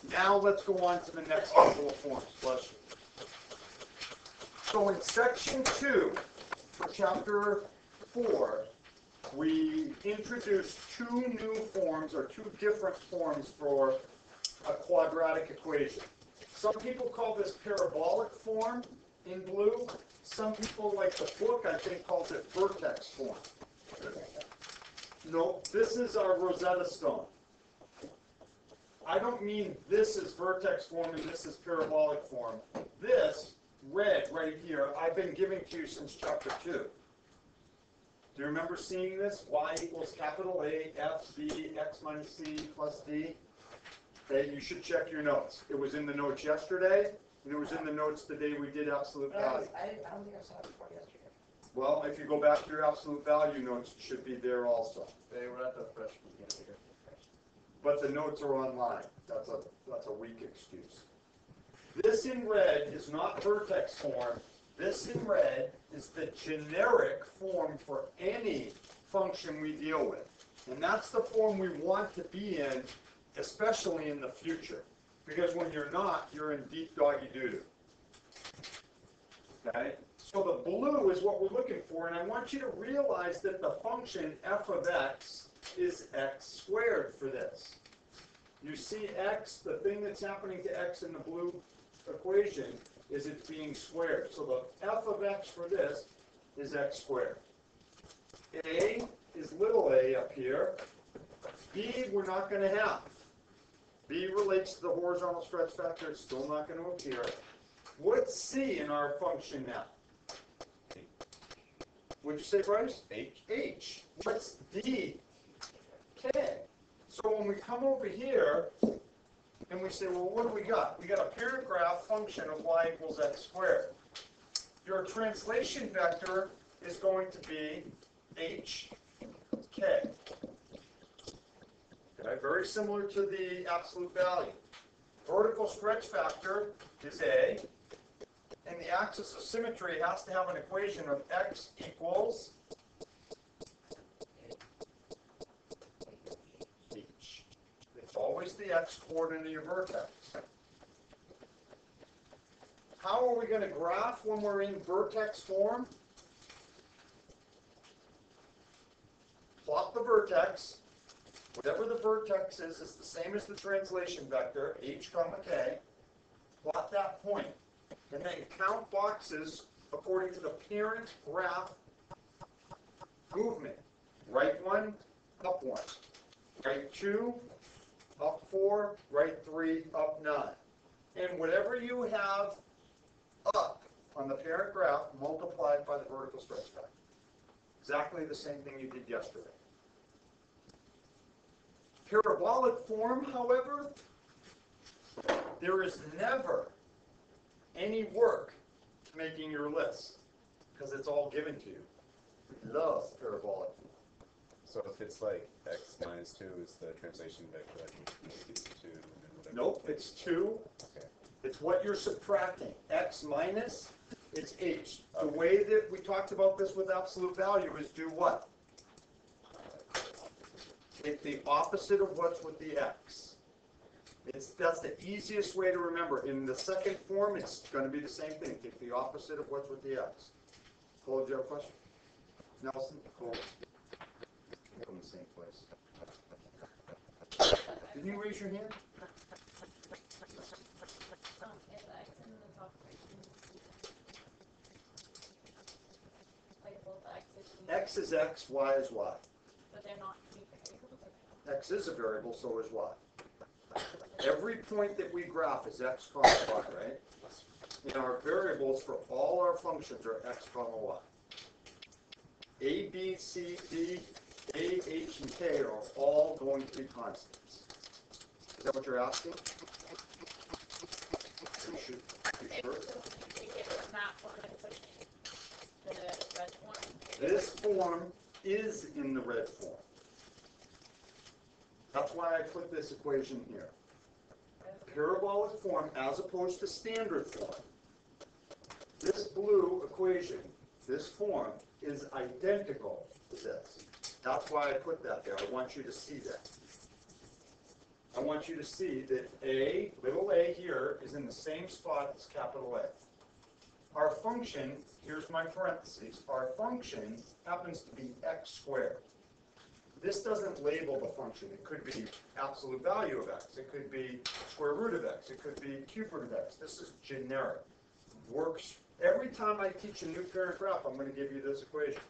Now let's go on to the next couple of forms. Bless you. So in section 2, for chapter 4, we introduced two new forms, or two different forms for a quadratic equation. Some people call this parabolic form in blue. Some people, like the book, I think, calls it vertex form. No, this is our Rosetta Stone. I don't mean this is vertex form and this is parabolic form. This, red right here, I've been giving to you since chapter 2. Do you remember seeing this? Y equals capital A, F, B, X minus C plus D. Okay, you should check your notes. It was in the notes yesterday, and it was in the notes the day we did absolute value. I don't think I saw it before yesterday. Well, if you go back to your absolute value notes, it should be there also. They were at the freshman year. But the notes are online. That's a weak excuse. This in red is not vertex form. This in red is the generic form for any function we deal with. And that's the form we want to be in, especially in the future. Because when you're not, you're in deep doggy doo-doo. Okay? So the blue is what we're looking for, and I want you to realize that the function f of x is x squared for this. You see x, the thing that's happening to x in the blue equation is it's being squared. So the f of x for this is x squared. A is little a up here. B we're not going to have. B relates to the horizontal stretch factor. It's still not going to appear. What's C in our function now? What'd you say, Bryce? H. H. What's D? K. So when we come over here and we say, well, what do we got? We got a paragraph function of y equals x squared. Your translation vector is going to be h k. Okay, very similar to the absolute value. Vertical stretch factor is a, and the axis of symmetry has to have an equation of x equals h. It's always the x coordinate of your vertex. How are we going to graph when we're in vertex form? Plot the vertex. Whatever the vertex is the same as the translation vector, h comma k. Plot that point. And then count boxes according to the parent graph movement. Right 1, up 1. Right 2, up 4. Right 3, up 9. And whatever you have up on the parent graph, multiplied by the vertical stretch factor. Exactly the same thing you did yesterday. Parabolic form, however, there is never any work to making your list because it's all given to you. We love parabolic form. So if it's like x minus 2 is the translation vector, I can make it 2 and then whatever. Nope, it's 2. Okay. It's what you're subtracting. X minus, it's h. The way that we talked about this with absolute value is do what? Take the opposite of what's with the x. That's the easiest way to remember. In the second form, it's going to be the same thing. Take the opposite of what's with the x. Cole, do you have a question? Nelson? Cole? From the same place. Didn't you raise your hand? X is x, y is y. But they're not variables. X is a variable, so is y. Every point that we graph is x comma y, right? And our variables for all our functions are x comma y. A, B, C, D, A, H, and K are all going to be constants. Is that what you're asking? You sure? This form is in the red form. That's why I put this equation here. Parabolic form as opposed to standard form. This blue equation, this form, is identical to this. That's why I put that there. I want you to see that. I want you to see that A the same spot as capital A. Our function, here's my parentheses, our function happens to be x squared. This doesn't label the function. It could be absolute value of x. It could be square root of x. It could be cube root of x. This is generic. Works every time I teach a new parent graph, I'm going to give you this equation.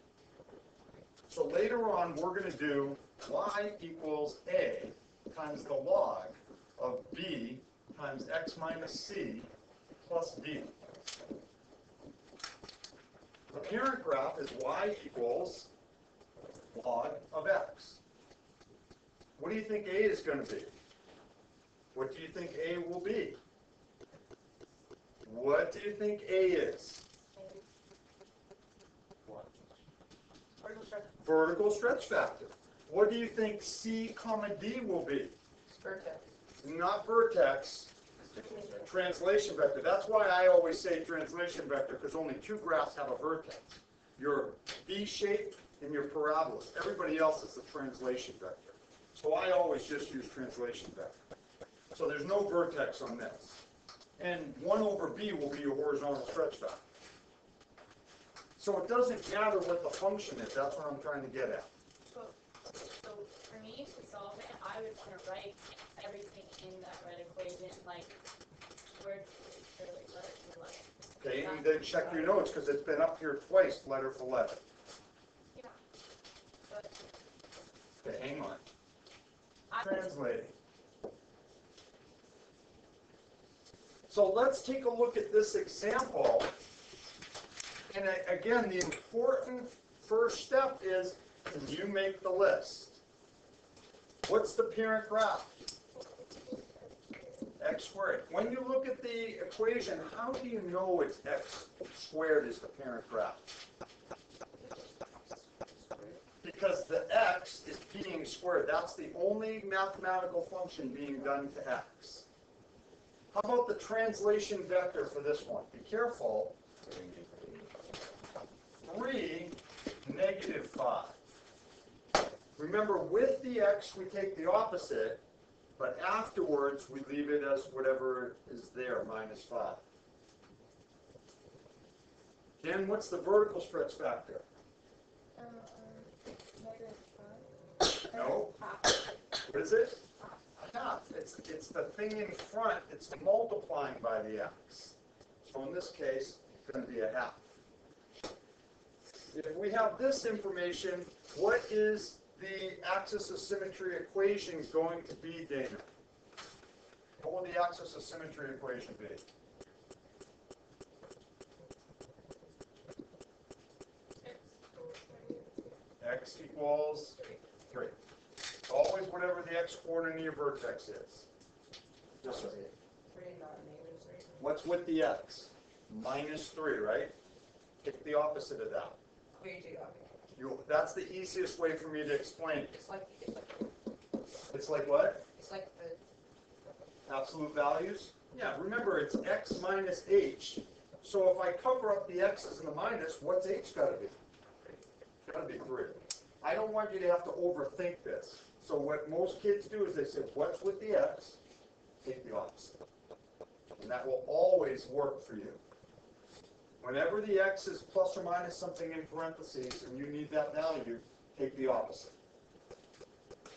So later on, we're going to do y equals a times the log of b times x minus c plus d. The parent graph is y equals log of x. What do you think a is going to be? What do you think a will be? What do you think a is? Vertical stretch factor. What do you think c comma d will be? Vertex. Not vertex. Translation vector. That's why I always say translation vector, because only two graphs have a vertex. Your V-shape and your parabola. Everybody else is the translation vector. So I always just use translation vector. So there's no vertex on this. And 1 over b will be your horizontal stretch factor. So it doesn't matter what the function is. That's what I'm trying to get at. So for me to solve it, I would want to write everything in that red equation, like word for letter for letter. Okay, and then check your notes, because it's been up here twice, letter for letter. Yeah. But Okay, hang on. I Translating. So let's take a look at this example. And again, the important first step is, can you make the list? What's the parent graph? X squared. When you look at the equation, how do you know it's x squared is the parent graph? Because the x is being squared. That's the only mathematical function being done to x. How about the translation vector for this one? Be careful. 3, negative 5. Remember, with the x, we take the opposite, but afterwards, we leave it as whatever is there, minus 5. Ken, what's the vertical stretch factor? -5. No. Half. What is it? Half. It's the thing in front. It's multiplying by the x. So in this case, it's going to be a half. If we have this information, what is the axis of symmetry equation going to be, Dana? What will the axis of symmetry equation be? X equals 3. Always whatever the x coordinate of your vertex is. This way. 3, not -3. What's with the x? -3, right? Pick the opposite of that. That's the easiest way for me to explain it. It's like what? It's like the Absolute values? Yeah, remember it's x minus h. So if I cover up the x's and the minus, what's h got to be? It's got to be 3. I don't want you to have to overthink this. So what most kids do is they say, what's with the x? Take the opposite. And that will always work for you. Whenever the x is plus or minus something in parentheses and you need that value, take the opposite.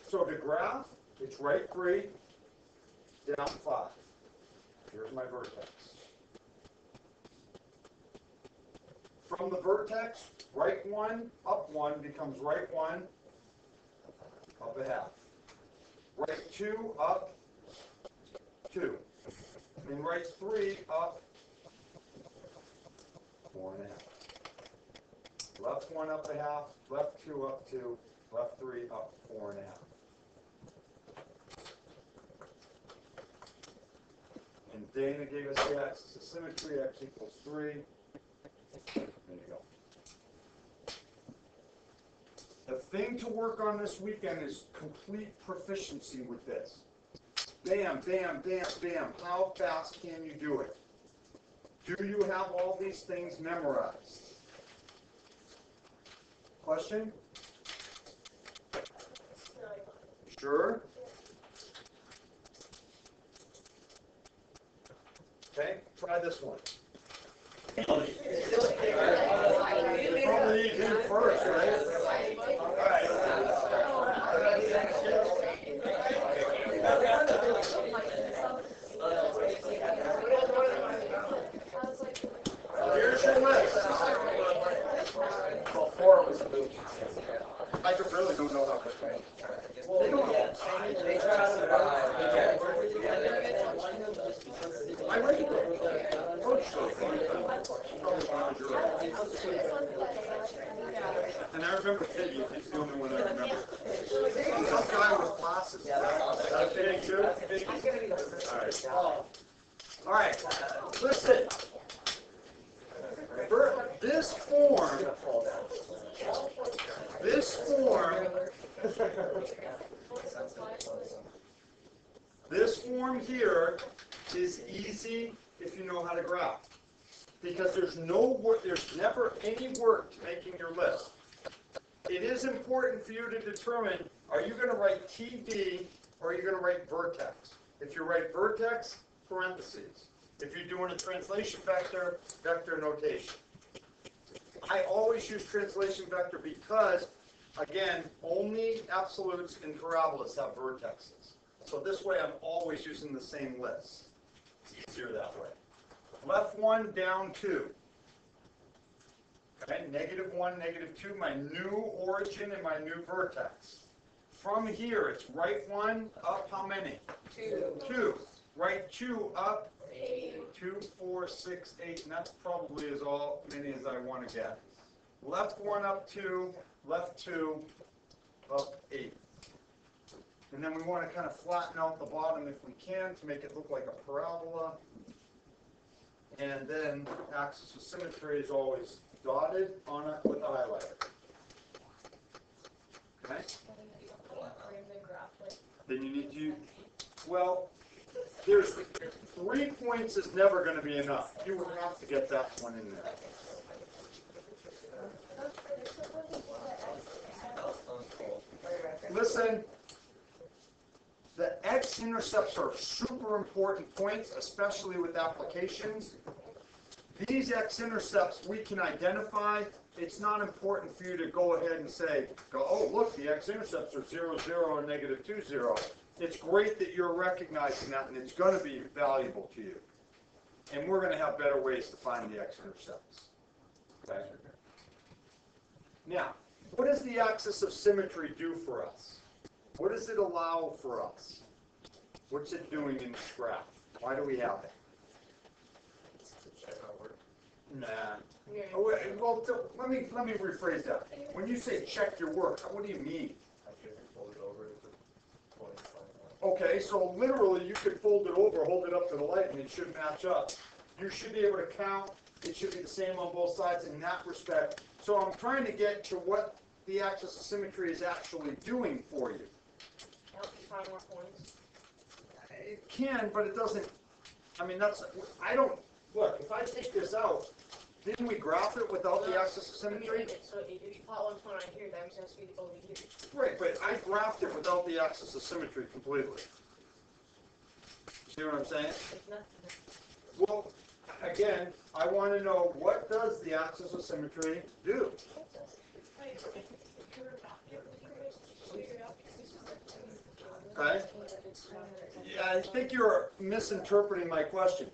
So the graph, it's right 3, down 5. Here's my vertex. From the vertex, right 1, up 1 becomes right 1, up a half. Right 2, up 2. And right 3, up 4.5. Left 1 up a half, left 2 up 2, left 3 up 4.5. And Dana gave us the axis of symmetry, x equals 3. There you go. The thing to work on this weekend is complete proficiency with this. Bam, bam, bam, bam. How fast can you do it? Do you have all these things memorized? Question? Sure? Okay, try this one. Probably easier first, right? Here's your list. Well, 4 was a move. I really don't know how much. They don't know. They try to survive. I read it. And I remember Piggy. He's the only one I remember. Some guy with glasses. Piggy too? All right. Listen. This form here is easy if you know how to graph. Because there's no work, there's never any work to making your list. It is important for you to determine, are you going to write TB or are you going to write vertex? If you write vertex, parentheses. If you're doing a translation vector, vector notation. I always use translation vector because, again, only absolutes and parabolas have vertexes. So this way I'm always using the same list. It's easier that way. Left 1, down 2. Okay, -1, -2, my new origin and my new vertex. From here, it's right 1, up how many? 2. 2. Right 2, up 2, 4, 6, 8, and that's probably as many as I want to get. Left 1, up 2, left 2, up 8. And then we want to kind of flatten out the bottom if we can to make it look like a parabola. And then axis of symmetry is always dotted on it with a highlighter. Okay? Then you need to, well, there's 3 points is never going to be enough. You would have to get that one in there. Listen, the x-intercepts are super important points, especially with applications. These x-intercepts we can identify. It's not important for you to go ahead and say, oh, look, the x-intercepts are 0, 0, and -2, 0. It's great that you're recognizing that, and it's going to be valuable to you. And we're going to have better ways to find the x-intercepts. Okay? Now, what does the axis of symmetry do for us? What does it allow for us? What's it doing in this graph? Why do we have it? Nah. Oh, well, let me rephrase that. When you say check your work, what do you mean? Okay, so literally you could fold it over, hold it up to the light, and it should match up. You should be able to count. It should be the same on both sides in that respect. So I'm trying to get to what the axis of symmetry is actually doing for you. Help you find more points. It can, but it doesn't. I mean, I don't. Look, if I take this out, didn't we graph it without the axis of symmetry? So if you plot one point right here, that makes sense to be over here. Right, but I graphed it without the axis of symmetry completely. See what I'm saying? It's nothing. Well, again, I want to know, what does the axis of symmetry do? Okay? Yeah, I think you're misinterpreting my question.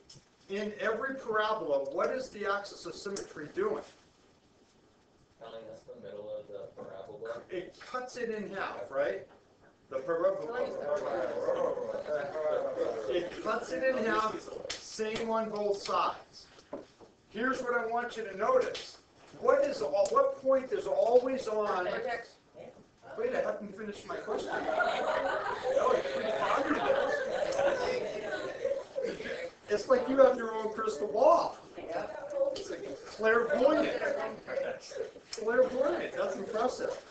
In every parabola, what is the axis of symmetry doing? Telling us the middle of the parabola. It cuts it in half, right? The parabola. It cuts it in half, same on both sides. Here's what I want you to notice. What point is always on? Wait, I haven't finished my question. That was pretty positive. It's like you have your own crystal ball. It's like clairvoyant. Clairvoyant. That's impressive.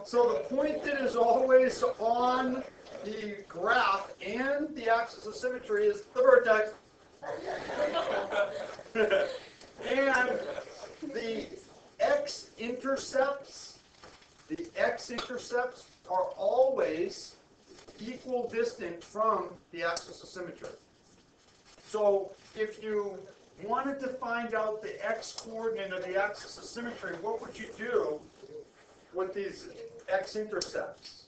So the point that is always on the graph and the axis of symmetry is the vertex. And the x-intercepts are always equal distant from the axis of symmetry. So if you wanted to find out the x-coordinate of the axis of symmetry, what would you do with these x-intercepts?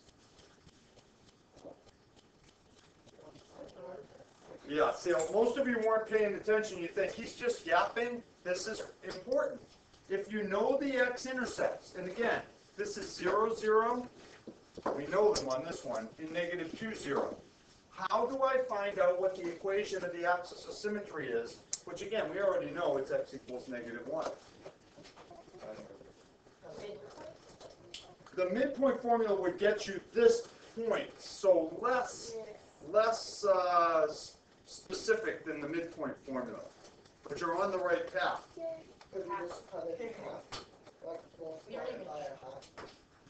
Yeah, see, most of you weren't paying attention. You think he's just yapping. This is important. If you know the x-intercepts, and again, this is 0, 0. We know them on this one, and negative 2, 0. How do I find out what the equation of the axis of symmetry is? Which again, we already know it's x equals negative 1. The midpoint formula would get you this point, so less specific than the midpoint formula, but you're on the right path.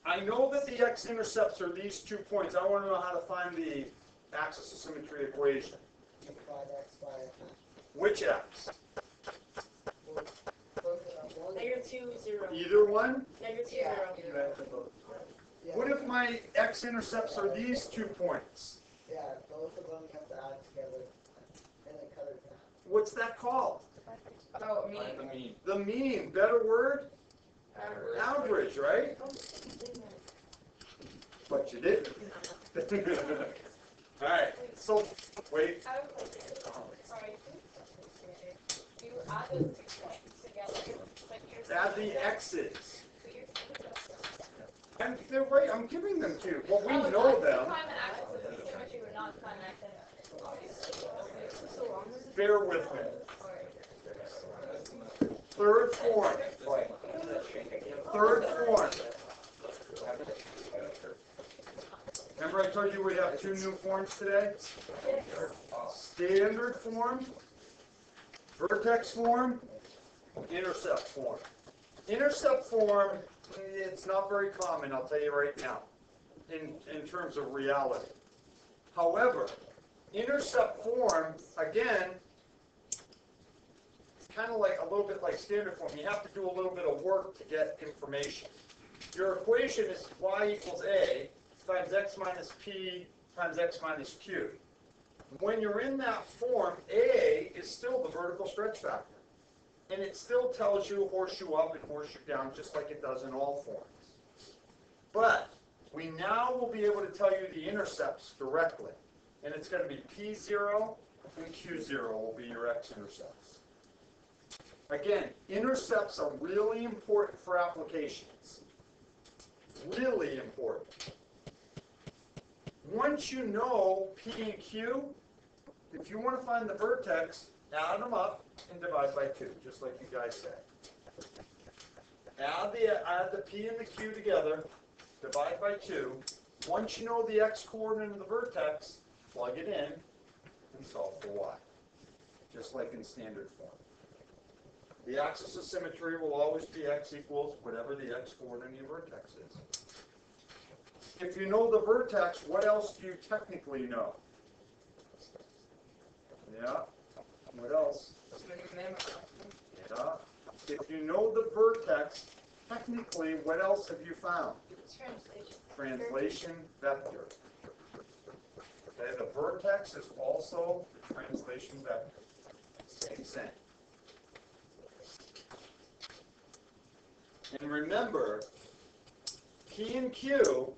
I know that the x-intercepts are these 2 points. I want to know how to find the axis of symmetry equation. Which x? Negative 2, 0. Either one? Negative 2, 0. What if my x-intercepts are these 2 points? Yeah, both of them have to add together and then cut it down. What's that called? Oh, I Find the mean. The mean. Better word? Average, right? But you didn't. Alright, so, wait. Sorry. You add those 2 points together, but you're Add the x's. but you're And they're right, I'm giving them to you. Well, we know them. Bear with me. Third form. Third form. Remember I told you we'd have 2 new forms today? Standard form, vertex form, intercept form. Intercept form, it's not very common, I'll tell you right now, in terms of reality. However, intercept form, again, it's kind of like a little bit like standard form. You have to do a little bit of work to get information. Your equation is y equals a times x minus p times x minus q. When you're in that form, a is still the vertical stretch factor. And it still tells you horseshoe up and horseshoe down, just like it does in all forms. But we now will be able to tell you the intercepts directly. And it's going to be P0 and Q0 will be your x-intercepts. Again, intercepts are really important for applications. Really important. Once you know P and Q, if you want to find the vertex, add them up and divide by 2, just like you guys said. Add the P and the Q together, divide by 2. Once you know the x-coordinate of the vertex, plug it in and solve for y, just like in standard form. The axis of symmetry will always be x equals whatever the x-coordinate of your vertex is. If you know the vertex, what else do you technically know? Yeah. What else? Yeah. If you know the vertex, technically, what else have you found? Translation vector. Okay, the vertex is also the translation vector. Same thing. And remember, P and Q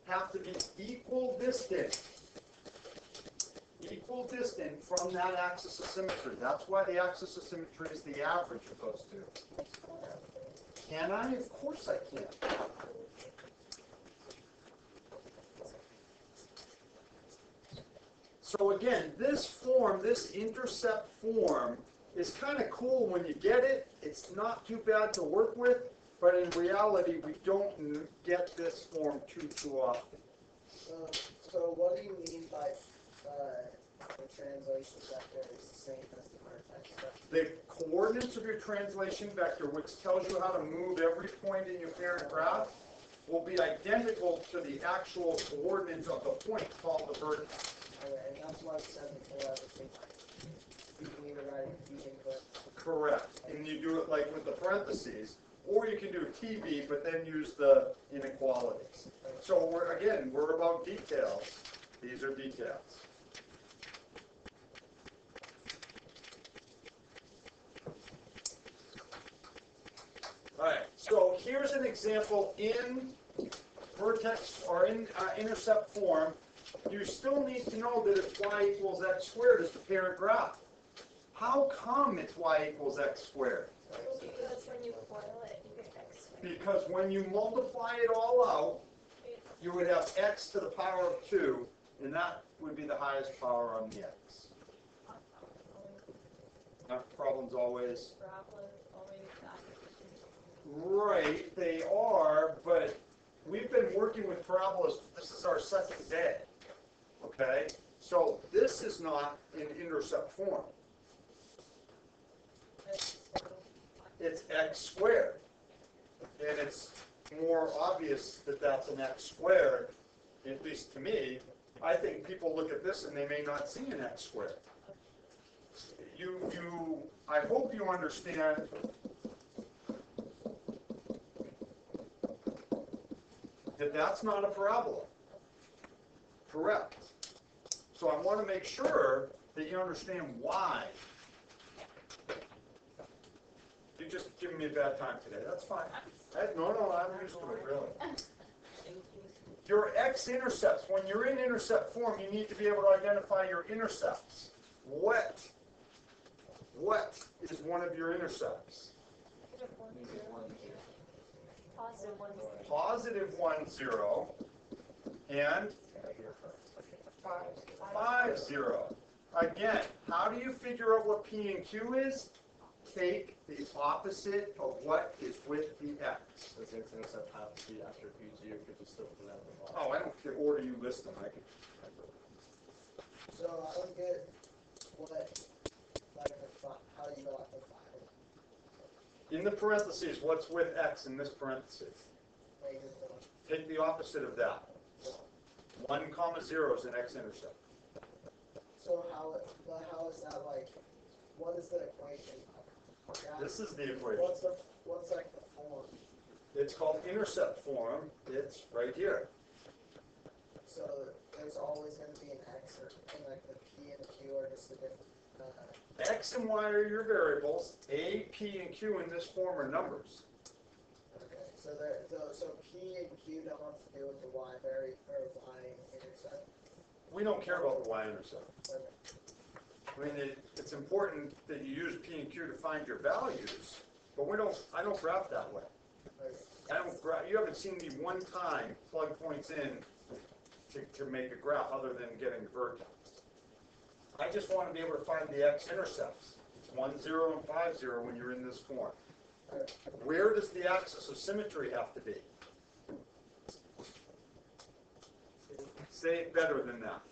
have to be equal distant from that axis of symmetry. That's why the axis of symmetry is the average of those 2. Can I? Of course I can. So again, this form, this intercept form, is kind of cool when you get it. It's not too bad to work with, but in reality, we don't get this form too often. So what do you mean by the translation vector is the same as the vertex vector? The coordinates of your translation vector, which tells you how to move every point in your parent graph, will be identical to the actual coordinates of the point called the vertex. Okay, and that's what it said before. You can either write it using the... Correct. And you do it like with the parentheses, or you can do TB, but then use the inequalities. So we're about details. These are details. So here's an example in vertex or in intercept form. You still need to know that if y equals x squared is the parent graph. How come it's y equals x squared? Because when you FOIL it, you get x squared. Because when you multiply it all out, you would have x to the power of 2, and that would be the highest power on the x. Not problems always. Right, they are, but we've been working with parabolas. This is our second day. Okay? So this is not in intercept form. It's x squared. And it's more obvious that that's an x squared, at least to me. I think people look at this and they may not see an x squared. I hope you understand that that's not a parabola. Correct. So I want to make sure that you understand why. You're just giving me a bad time today. That's fine. No, I'm used to it, really. Your x-intercepts, when you're in intercept form, you need to be able to identify your intercepts. What is one of your intercepts? Positive 1, 0, and 5, 0. Again, how do you figure out what P and Q is? Take the opposite of what is with the x. Does x-intercept have to be after PG, or could you still put that in the box? Oh, I don't care order you list them. I can. So I don't get how you got the 5. In the parentheses, what's with x in this parenthesis? Take the opposite of that. 1, 0 is an x-intercept. So how is that like? What is the equation? This is the equation. What's like the form? It's called intercept form. It's right here. So there's always going to be an x, and like the p and q are just a different. X and y are your variables. A, P, and Q in this form are numbers. Okay. So p and q don't have to do with the y intercept. We don't care about the y-intercept. Okay. I mean, it's important that you use P and Q to find your values, but I don't graph that way. Okay. You haven't seen me one time plug points in to make a graph other than getting the vertex. I just want to be able to find the x-intercepts. It's 1, 0, and 5, 0 when you're in this form. Where does the axis of symmetry have to be? Say it better than that.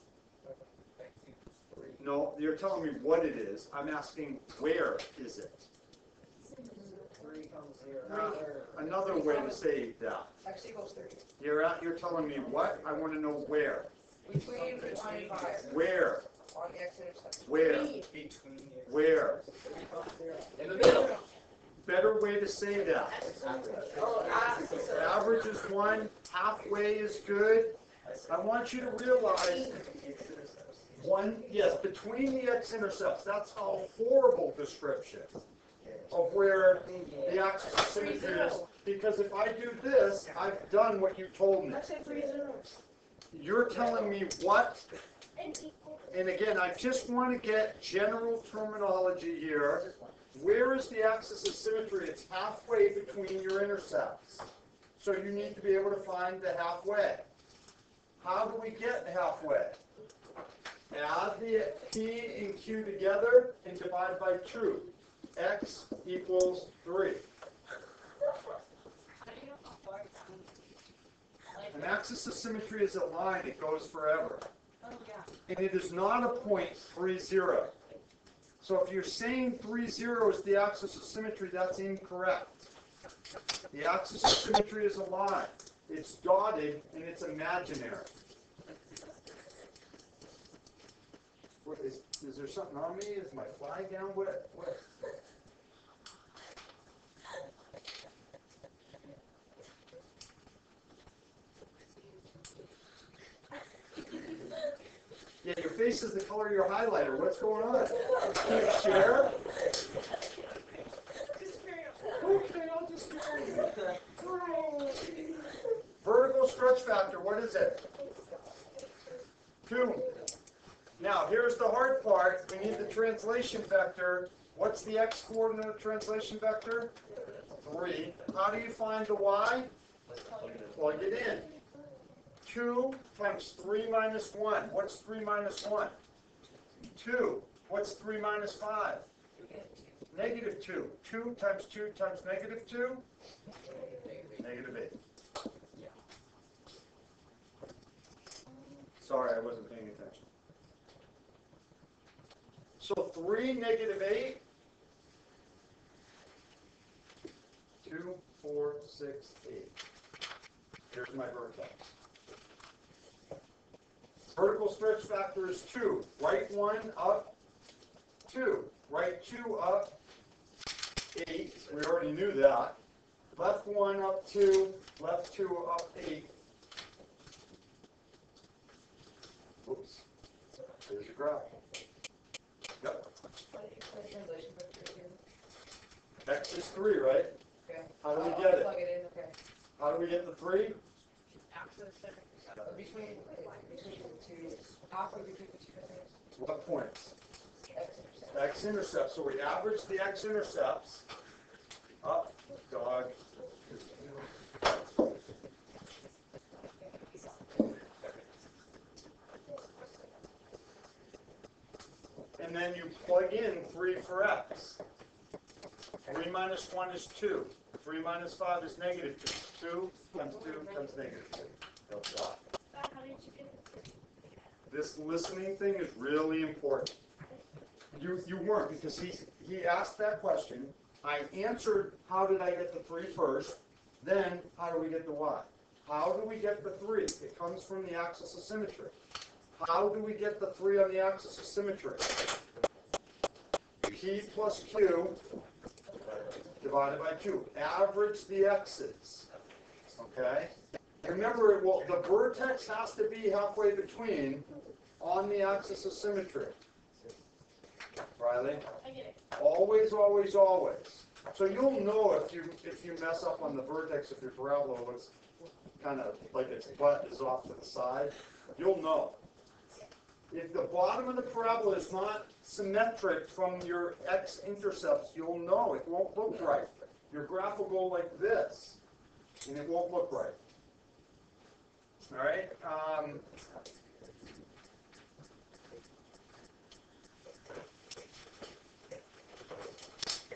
No, you're telling me what it is. I'm asking where is it? 3 comes 0. Another way to say that. X equals 3. You're telling me what? I want to know where. Between 1 and 5. Where? On the x-intercept. Where? Where? In the middle. Better way to say that. Oh, Average is 1. Halfway is good. I want you to realize yes, between the x-intercepts. That's a horrible description of where the axis of symmetry is. Because if I do this, I've done what you told me. I said 3 zeros. You're telling me what? And again, I just want to get general terminology here. Where is the axis of symmetry? It's halfway between your intercepts. So you need to be able to find the halfway. How do we get halfway? Add the P and Q together and divide by 2. X equals 3. An axis of symmetry is a line. It goes forever. And it is not a point 3, 0. So if you're saying 3, 0 is the axis of symmetry, that's incorrect. The axis of symmetry is a line. It's dotted and it's imaginary. Is there something on me? Is my flag down? What? Yeah, your face is the color of your highlighter. What's going on? Can you share? Okay, I'll just factor, what is it? 2. Now, here's the hard part. We need the translation vector. What's the x-coordinate of translation vector? 3. How do you find the y? Plug it in. 2 times 3 minus 1. What's 3 minus 1? 2. What's 3 minus 5? Negative 2. 2 times 2 times negative 2? Negative 8. Sorry, I wasn't paying attention. So 3, negative 8. 2, 4, 6, 8. Here's my vertex. Vertical stretch factor is 2. Right 1 up 2. Right 2 up 8. We already knew that. Left 1 up 2. Left 2 up 8. Oops. There's your graph. Yep. What translation vector here? X is 3, right? Okay. How do we I'll get it? Plug it in, okay. How do we get the 3? Axis, between the two, halfway between the two things. What points? X-intercept. X-intercepts. So we average the X-intercepts. Up, dog. And then you plug in 3 for X. 3 minus 1 is 2. 3 minus 5 is negative 2. 2 times 2 times negative 2. That's all. How did you get the This listening thing is really important. You weren't, because he asked that question. I answered how did I get the 3 first, then how do we get the y? How do we get the 3? It comes from the axis of symmetry. How do we get the 3 on the axis of symmetry? P plus Q divided by 2. Average the x's. Okay? Remember, the vertex has to be halfway between on the axis of symmetry. Riley? I get it. Always, always, always. So you'll know if you mess up on the vertex, if your parabola looks kind of like its butt is off to the side, you'll know. If the bottom of the parabola is not symmetric from your x-intercepts, you'll know. It won't look right. Your graph will go like this, and it won't look right. All right?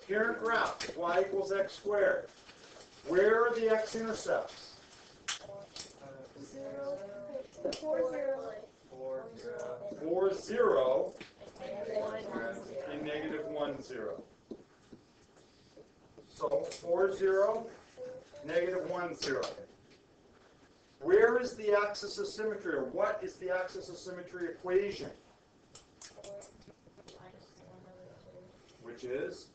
Parent graph, y equals x squared. Where are the x-intercepts? 0, 4, 0. 4, 0, and negative 1, 0. So 4, 0, negative 1, 0. Where is the axis of symmetry, or what is the axis of symmetry equation? Which is?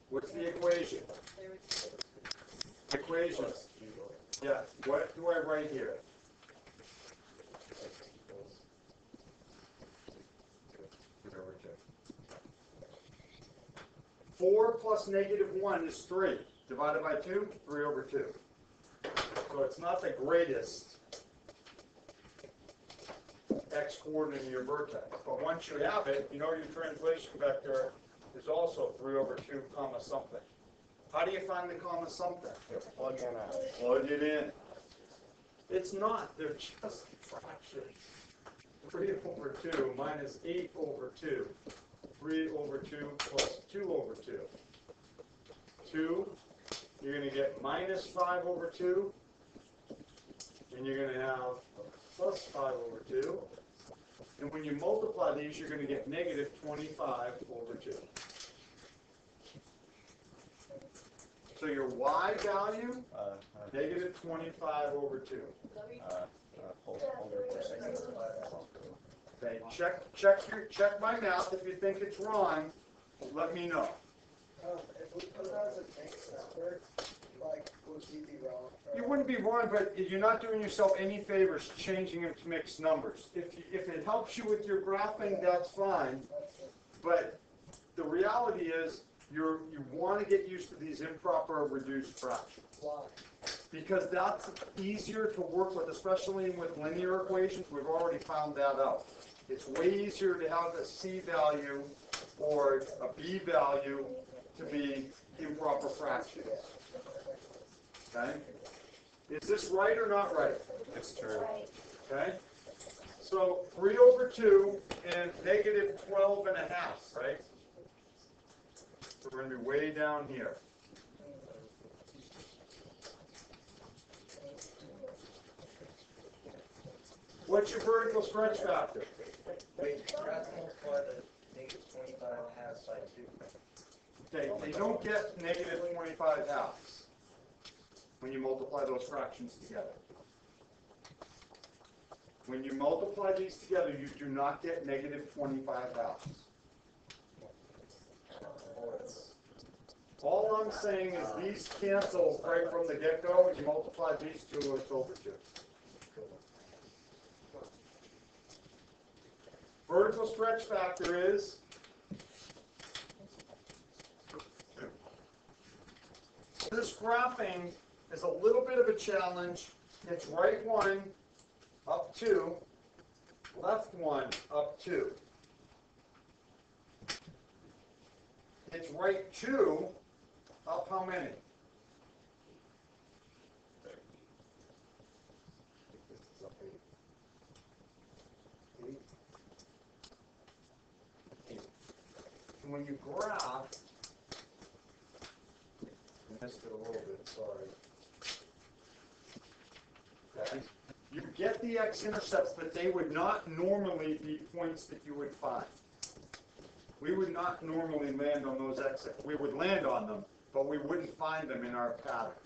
What's the equation? Equations. Yeah, what do I write here? Four plus negative 1 is 3. Divided by 2, 3 over 2. So it's not the greatest x-coordinate in your vertex. But once you have it, you know your translation vector is also 3 over 2 comma something. How do you find the comma something? Plug in a. Plug it in. It's not. They're just fractions. 3 over 2 minus 8 over 2. 3 over 2 plus 2 over 2. 2, you're going to get minus 5 over 2. And you're going to have plus 5 over 2. And when you multiply these, you're going to get negative 25 over 2. So your y value, negative 25 over 2. Hold it for a second. Okay, check my math. If you think it's wrong, let me know. If we put it as a mixed number, like, would we be wrong? You wouldn't be wrong, but you're not doing yourself any favors changing them to mixed numbers. If it helps you with your graphing, that's fine. But the reality is, you want to get used to these improper reduced fractions. Why? Because that's easier to work with, especially with linear equations. We've already found that out. It's way easier to have a C value or a B value to be improper fractions. Okay? Is this right or not right? It's true. Okay? So 3/2 and negative 12.5, right? So we're going to be way down here. What's your vertical stretch factor? Wait, you're asking for the negative 25 halves by 2. Okay, you don't get negative 25 halves when you multiply those fractions together. When you multiply these together, you do not get negative 25 halves. All I'm saying is these cancel right from the get-go. When you multiply these two, it's over 2. Vertical stretch factor is this graphing is a little bit of a challenge. It's right 1 up 2, left 1 up 2. It's right 2 up how many? And when you graph, I missed it a little bit, sorry. Okay. You get the x-intercepts, but they would not normally be points that you would find. We would not normally land on those x. We would land on them, but we wouldn't find them in our pattern.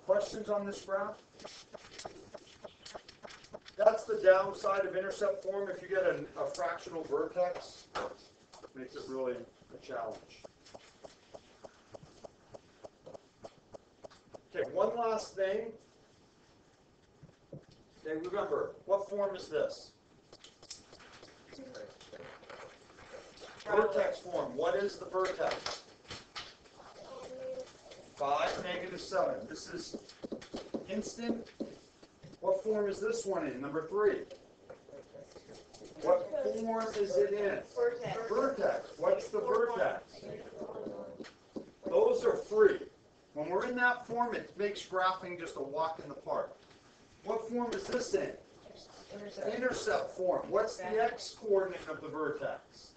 Questions on this graph? That's the downside of intercept form. If you get a fractional vertex, it makes it really a challenge. Okay, one last thing. Okay, remember, what form is this? Vertex form. What is the vertex? 5, -7. This is instant. What form is this one in? Number 3. What form is it in? Vertex. Vertex. What's the vertex? Those are free. When we're in that form, it makes graphing just a walk in the park. What form is this in? Intercept form. What's the x-coordinate of the vertex?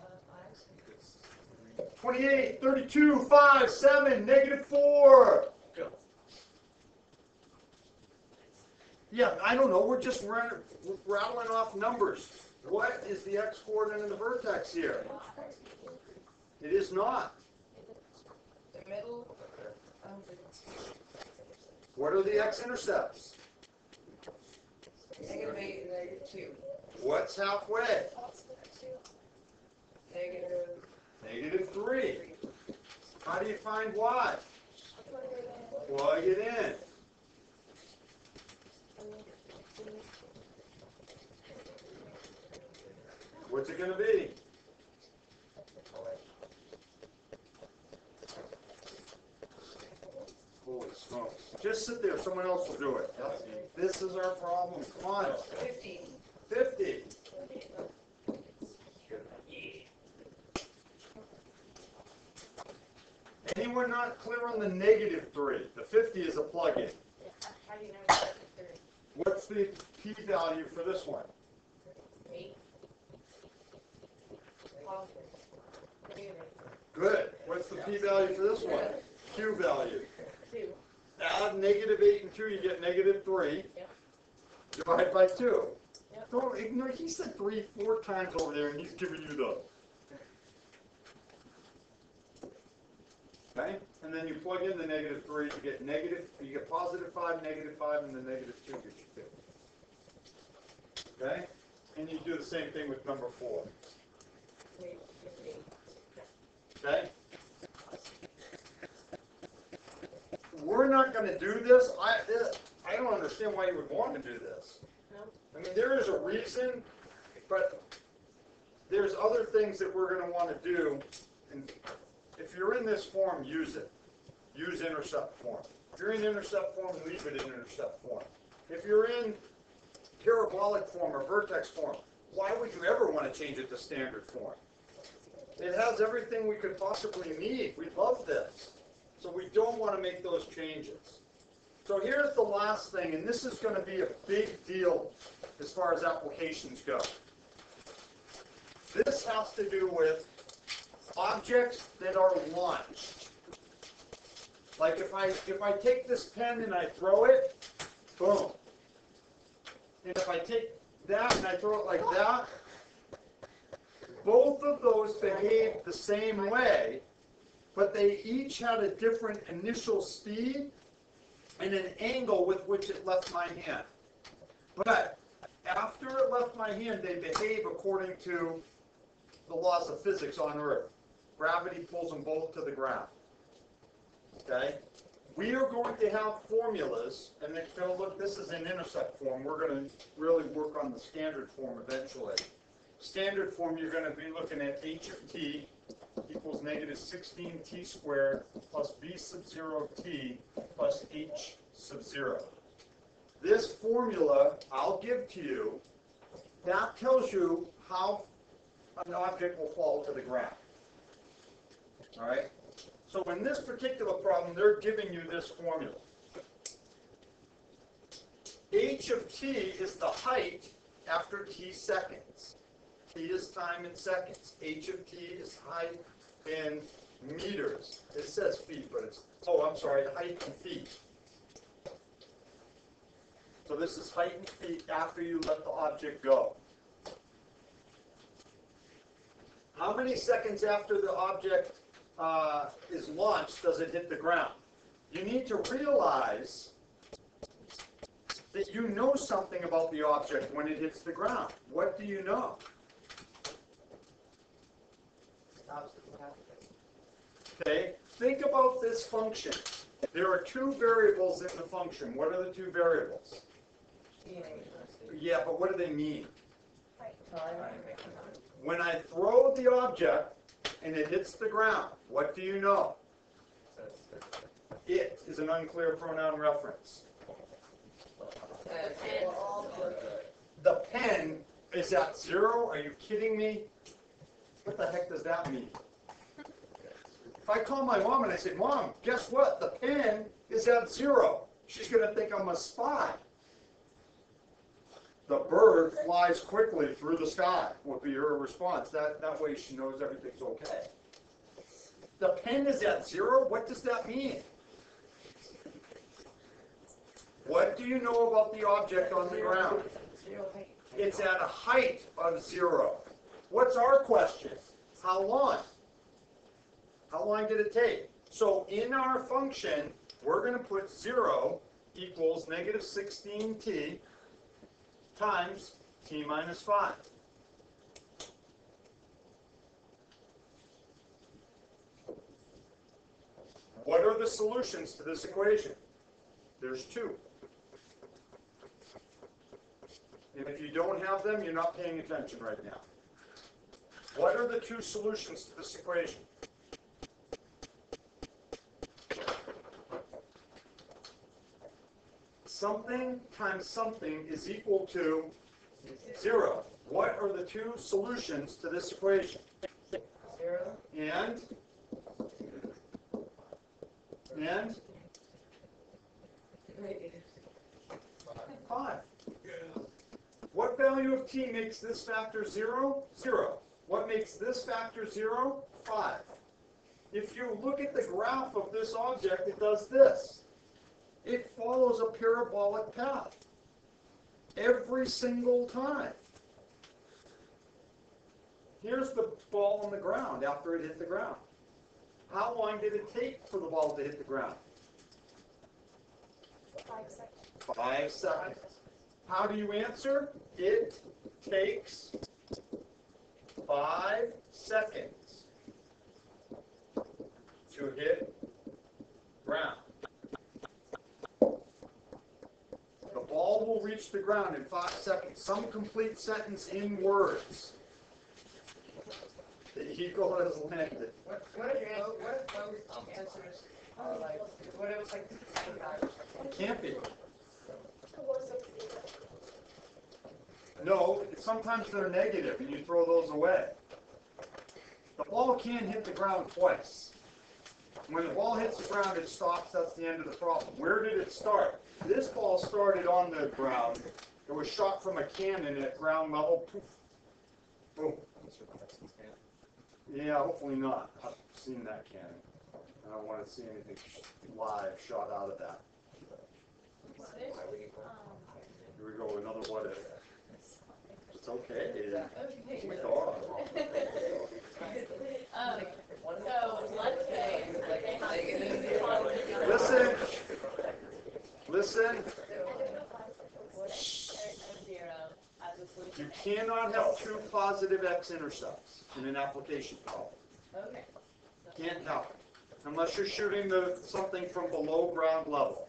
Five. 28, 32, 5, 7, -4. Yeah, I don't know. We're just rattling off numbers. What is the x-coordinate of the vertex here? It is not. The middle of the What are the x-intercepts? negative 8 and negative 2. What's halfway? Negative -3. How do you find y? Plug it in. What's it going to be? Holy smokes. Just sit there. Someone else will do it. This is our problem. Come on. 50. 50. Anyone not clear on the -3? The 50 is a plug-in. How do you know it's -3? What's the p-value for this one? 8. Good. What's the p-value for this one? Q-value. 2. Add -8 and 2, you get -3. Yep. Divide by 2. Yep. Don't ignore, he said 3, 4 times over there, and he's giving you the... Okay? And then you plug in the -3, you get +5, -5, and the -2 gets you 2. Okay? And you do the same thing with number 4. Okay? not going to do this, I don't understand why you would want to do this. I mean, there is a reason, but there's other things that we're going to want to do. And if you're in this form, use it. Use intercept form. If you're in intercept form, leave it in intercept form. If you're in parabolic form or vertex form, why would you ever want to change it to standard form? It has everything we could possibly need. We love this. So we don't want to make those changes. So here's the last thing, and this is going to be a big deal as far as applications go. This has to do with objects that are launched. Like if I take this pen and I throw it, boom. And if I take that and I throw it like that, both of those behave the same way, but they each had a different initial speed and an angle with which it left my hand. But after it left my hand, they behave according to the laws of physics on Earth. Gravity pulls them both to the ground. Okay? We are going to have formulas, and it's going to look, this is in intercept form. We're going to really work on the standard form eventually. Standard form, you're going to be looking at h of t equals negative 16t squared plus b sub 0 t plus h sub 0. This formula I'll give to you, that tells you how an object will fall to the ground. All right? So in this particular problem, they're giving you this formula. H of t is the height after t seconds. T is time in seconds. H of t is height in meters. It says feet, but it's, oh, I'm sorry, height in feet. So this is height in feet after you let the object go. How many seconds after the object is launched does it hit the ground? You need to realize that you know something about the object when it hits the ground. What do you know? Okay, think about this function. There are two variables in the function. What are the two variables? Yeah, but what do they mean? When I throw the object and it hits the ground, what do you know? It is an unclear pronoun reference. The pen is at 0? Are you kidding me? What the heck does that mean? If I call my mom and I say, Mom, guess what? The pen is at 0. She's going to think I'm a spy. The bird flies quickly through the sky would be her response. That way she knows everything's okay. The pen is at 0? What does that mean? What do you know about the object on the ground? It's at a height of 0. What's our question? How long? How long did it take? So in our function, we're going to put 0 equals negative 16t times t minus 5. What are the solutions to this equation? There's 2. And if you don't have them, you're not paying attention right now. What are the 2 solutions to this equation? Something times something is equal to 0. What are the 2 solutions to this equation? 0. And 5. What value of t makes this factor 0? 0. What makes this factor 0? 5. If you look at the graph of this object, it does this. It follows a parabolic path every single time. Here's the ball on the ground after it hit the ground. How long did it take for the ball to hit the ground? 5 seconds. 5 seconds. How do you answer? It takes 5 seconds to hit ground. ball will reach the ground in 5 seconds. Some complete sentence in words. The eagle has landed. What if answers are like, what if it's like 65 or something? It can't be. No, sometimes they're negative and you throw those away. The ball can hit the ground twice. When the ball hits the ground, it stops. That's the end of the problem. Where did it start? This ball started on the ground. It was shot from a cannon at ground level. Poof. Boom. Yeah, hopefully not. I've seen that cannon. I don't want to see anything live shot out of that. Here we go, another what if. It's okay. We thought. So let's say Listen. Listen. You cannot have two positive x-intercepts in an application problem. Okay. Can't have it. Unless you're shooting something from below ground level.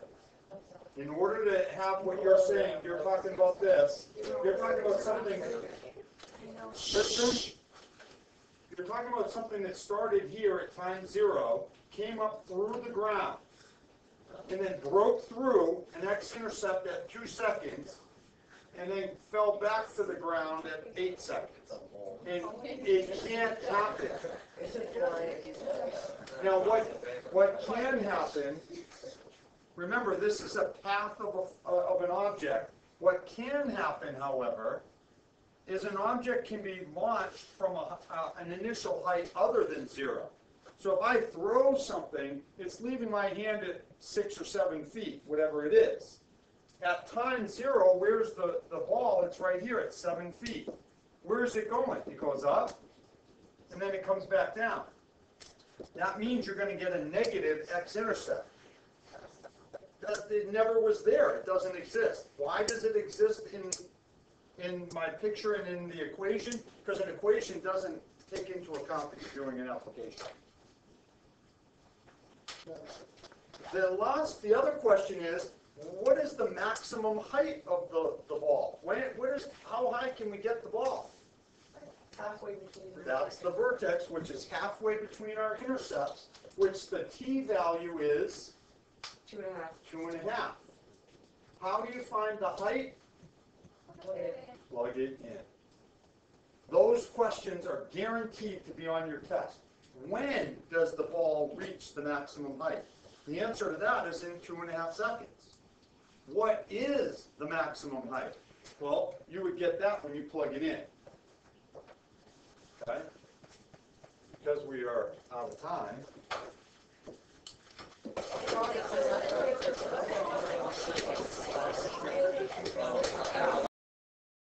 In order to have what you're saying, you're talking about this. You're talking about something. Listen. You're talking about something that started here at time 0, came up through the ground, and then broke through an x-intercept at 2 seconds, and then fell back to the ground at 8 seconds. And it can't happen. Now, what can happen, remember, this is a path of an object. What can happen, however, is an object can be launched from an initial height other than 0. So if I throw something, it's leaving my hand at 6 or 7 feet, whatever it is. At time 0, where's the ball? It's right here at 7 feet. Where's it going? It goes up, and then it comes back down. That means you're going to get a negative x-intercept. It never was there. It doesn't exist. Why does it exist in my picture and in the equation? Because an equation doesn't take into account that you're doing an application. The other question is, what is the maximum height of the ball? How high can we get the ball? Halfway between. That's the vertex, which is halfway between our intercepts, which the t-value is 2.5. 2.5. How do you find the height? Plug it in. Those questions are guaranteed to be on your test. When does the ball reach the maximum height? The answer to that is in 2.5 seconds. What is the maximum height? Well, you would get that when you plug it in. Okay? Because we are out of time.